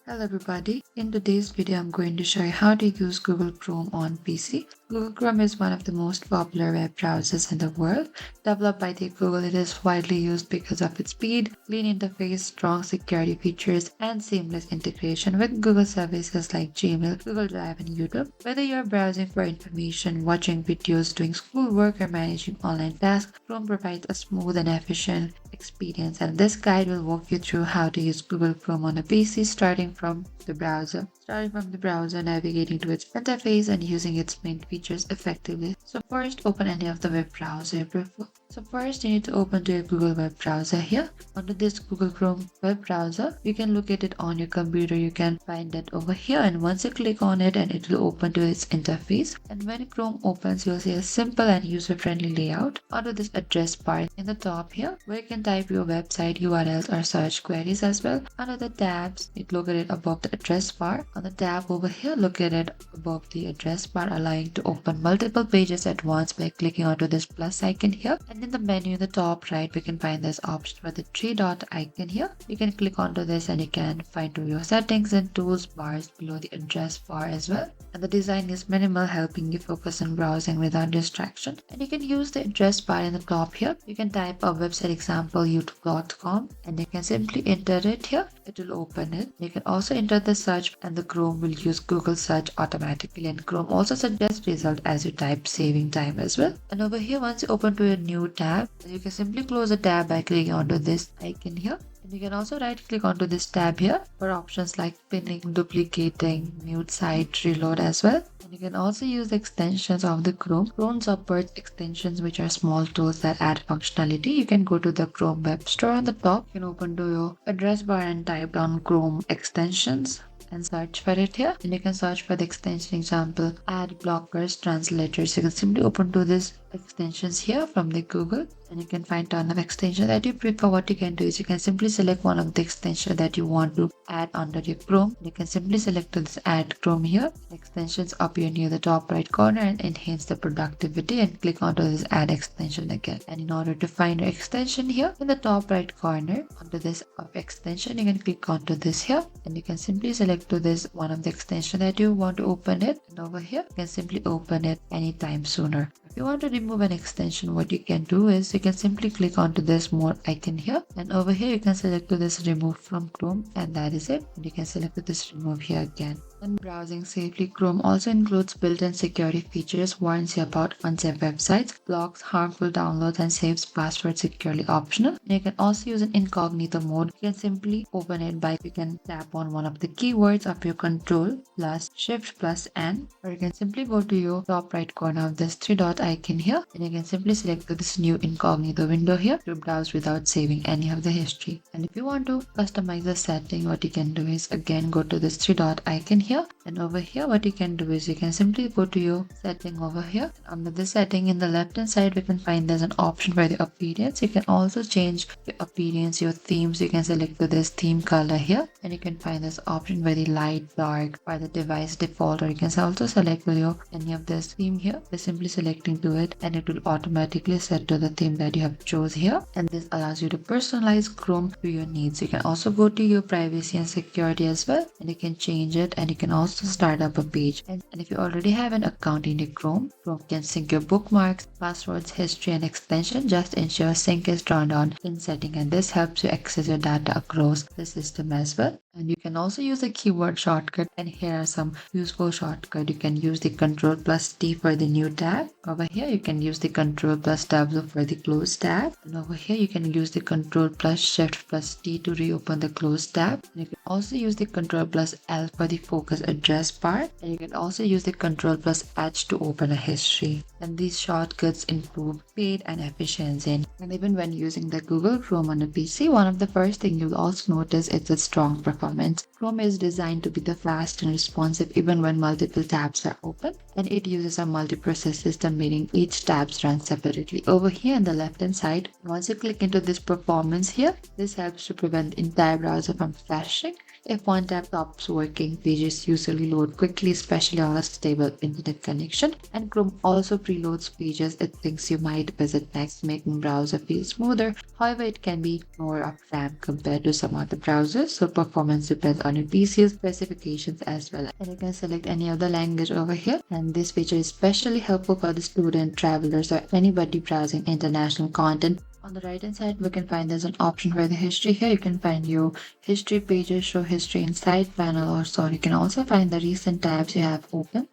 Hello everybody, in today's video I'm going to show you how to use Google Chrome on PC. Google Chrome is one of the most popular web browsers in the world. Developed by Google, it is widely used because of its speed, clean interface, strong security features, and seamless integration with Google services like Gmail, Google Drive, and YouTube. Whether you're browsing for information, watching videos, doing schoolwork, or managing online tasks, Chrome provides a smooth and efficient experience, and this guide will walk you through how to use Google Chrome on a PC starting from the browser. Navigating to its interface and using its main features effectively. So first, open any of the web browser you prefer. So first, you need to open to your Google web browser here. Under this Google Chrome web browser, you can look at it on your computer. You can find it over here, and once you click on it, and it will open to its interface. And when Chrome opens, you'll see a simple and user-friendly layout. Under this address bar in the top here, where you can type your website URLs or search queries as well. Under the tabs, it's located above the address bar. On the tab over here, located above the address bar, allowing to open multiple pages at once by clicking onto this plus icon here. And in the menu in the top right, we can find this option for the three dot icon here. You can click onto this and you can find to your settings and tools bars below the address bar as well. And the design is minimal, helping you focus on browsing without distraction. And you can use the address bar in the top here. You can type a website example youtube.com and you can simply enter it here. It will open it. You can also enter the search and the Chrome will use Google search automatically, and Chrome also suggests result as you type, saving time as well. And over here, once you open to a new tab, you can simply close the tab by clicking onto this icon here. And you can also right click onto this tab here for options like pinning, duplicating, mute site, reload as well. And you can also use the extensions of the Chrome. Chrome supports extensions which are small tools that add functionality. You can go to the Chrome web store on the top. You can open to your address bar and type down Chrome extensions and search for it here, and you can search for the extension example ad blockers translators. You can simply open to this extensions here from the Google, and you can find ton of extensions that you prefer. What you can do is you can simply select one of the extensions that you want to add under your Chrome. You can simply select this add Chrome here. Extensions appear near the top right corner and enhance the productivity, and click onto this add extension again. And in order to find your extension here in the top right corner under this extension, you can click onto this here, and you can simply select to this one of the extension that you want to open it, and over here you can simply open it anytime sooner. If you want to remove an extension, what you can do is you can simply click onto this more icon here, and over here you can select to this remove from Chrome, and that is it. And you can select to this remove here again. And browsing safely, Chrome also includes built-in security features, warns you about unsafe websites, blocks harmful downloads, and saves passwords securely optional. And you can also use an incognito mode. You can simply open it by you can tap on one of the keywords of your Control plus Shift plus N, or you can simply go to your top right corner of this three dot icon here, and you can simply select this new incognito window here to browse without saving any of the history. And if you want to customize the setting, what you can do is again go to this three dot icon here, and over here what you can do is you can simply go to your setting over here. Under the setting in the left hand side, we can find there's an option for the appearance. You can also change your appearance, your themes. You can select to this theme color here, and you can find this option very light, dark, or the device default, or you can also select your any of this theme here by simply selecting to it, and it will automatically set to the theme that you have chose here. And this allows you to personalize Chrome to your needs. You can also go to your privacy and security as well, and you can change it, and you can also start up a page. And if you already have an account in your Chrome can sync your bookmarks, passwords, history, and extension. Just ensure sync is turned on in setting, and this helps you access your data across the system as well. And you can also use a keyword shortcut, and here are some useful shortcuts. You can use the Control plus T for the new tab. Over here you can use the Control plus W for the closed tab, and over here you can use the Control plus Shift plus T to reopen the closed tab. And you can also use the Control plus L for the focus address bar, and you can also use the Control plus H to open a history. And these shortcuts improve speed and efficiency. And even when using the Google Chrome on a PC, one of the first things you'll also notice is its strong performance. Chrome is designed to be the fast and responsive even when multiple tabs are open, and it uses a multi-process system, meaning each tabs run separately. Over here on the left hand side, once you click into this performance here, this helps to prevent the entire browser from crashing. If one tab stops working, pages usually load quickly, especially on a stable internet connection. And Chrome also preloads pages it thinks you might visit next, making browser feel smoother. However, it can be more of RAM compared to some other browsers, so performance depends on your PC's specifications as well. And you can select any other language over here. And this feature is especially helpful for the student, travelers, or anybody browsing international content. On the right hand side, we can find there's an option for the history here. You can find your history pages, show history in side panel, or so. You can also find the recent tabs you have opened.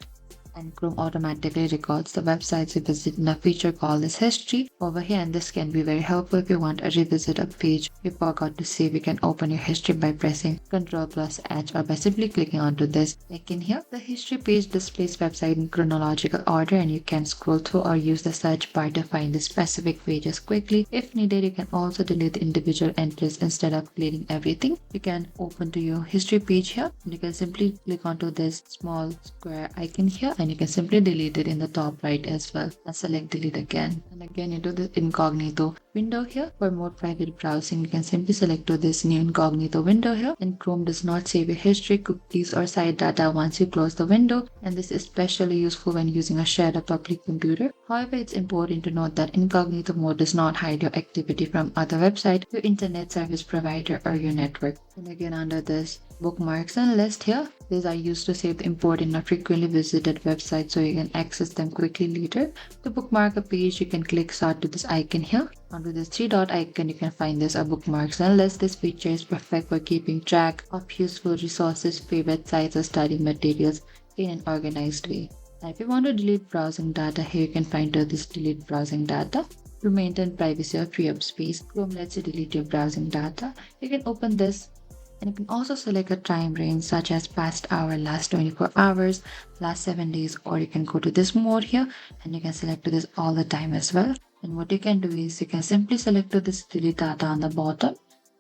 And Chrome automatically records the websites you visit in a feature called as history over here, and this can be very helpful if you want to revisit a page you forgot to save. You can open your history by pressing Ctrl+H or by simply clicking onto this icon here. The history page displays website in chronological order, and you can scroll through or use the search bar to find the specific pages quickly. If needed, you can also delete the individual entries instead of deleting everything. You can open to your history page here, and you can simply click onto this small square icon here, and you can simply delete it in the top right as well, and select delete again. And again into the incognito window here. For more private browsing, you can simply select to this new incognito window here. And Chrome does not save your history, cookies, or site data once you close the window, and this is especially useful when using a shared or public computer. However, it's important to note that incognito mode does not hide your activity from other websites, your internet service provider, or your network. And again under this bookmarks and list here, these are used to save the important or frequently visited websites so you can access them quickly later. To bookmark a page, you can click sort to this icon here. Under this three-dot icon, you can find this bookmarks and list. This feature is perfect for keeping track of useful resources, favorite sites, or study materials in an organized way. Now, if you want to delete browsing data, here you can find this delete browsing data. To maintain privacy or free up space, Chrome lets you delete your browsing data. You can open this, and you can also select a time range such as past hour, last 24 hours, last 7 days, or you can go to this mode here and you can select to this all the time as well. And what you can do is you can simply select to this delete data on the bottom,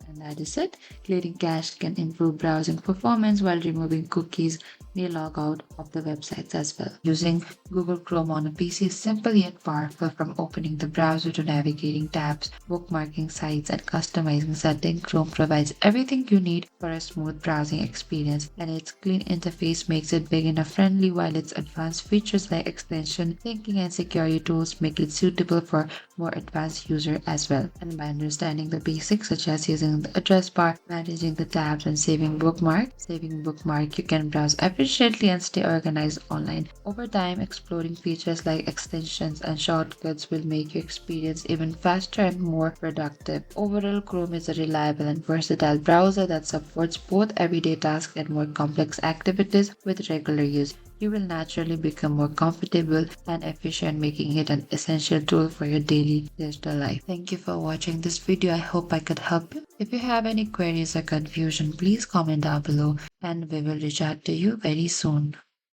and that is it. Clearing cache can improve browsing performance while removing cookies may log out of the websites as well. Using Google Chrome on a PC is simple yet powerful. From opening the browser to navigating tabs, bookmarking sites, and customizing settings, Chrome provides everything you need for a smooth browsing experience, and its clean interface makes it beginner friendly, while its advanced features like extension, thinking, and security tools make it suitable for more advanced users as well. And by understanding the basics such as using the address bar, managing the tabs, and saving bookmark, you can browse efficiently and stay organized online. Over time, exploring features like extensions and shortcuts will make your experience even faster and more productive. Overall, Chrome is a reliable and versatile browser that supports both everyday tasks and more complex activities with regular use. You will naturally become more comfortable and efficient, making it an essential tool for your daily digital life. Thank you for watching this video. I hope I could help you. If you have any queries or confusion, please comment down below and we will reach out to you very soon.